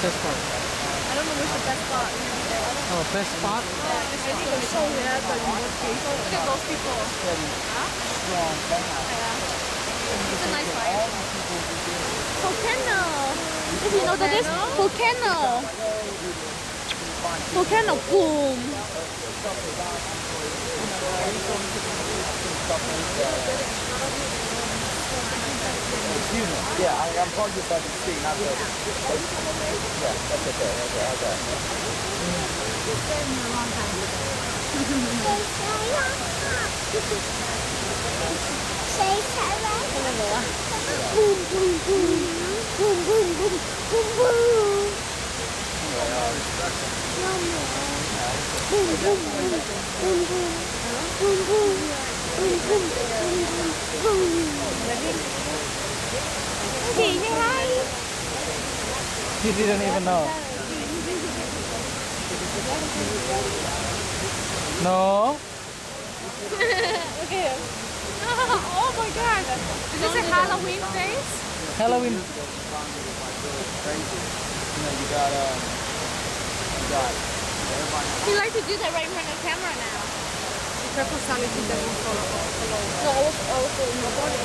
Best part. I don't know which the best part. Oh, best spot? Yeah, it's really the show here, the remote people. Look at those people. It's a nice fire. Volcano. If you know this, volcano. Volcano boom. Yeah, I'm talking about the sea, not the... Yeah, that's okay, okay. It's been a long time. Boom, boom, boom. Boom, boom, boom. Boom, boom. Boom, boom, boom. Boom, boom. Boom, boom. Boom, boom. Boom, boom. Gì vậy hai? You didn't even know. No. Okay. Oh my god. Is this a Halloween face? Halloween. He likes to do that right in front of the camera now. Careful, Sally, he doesn't follow. No, I was recording.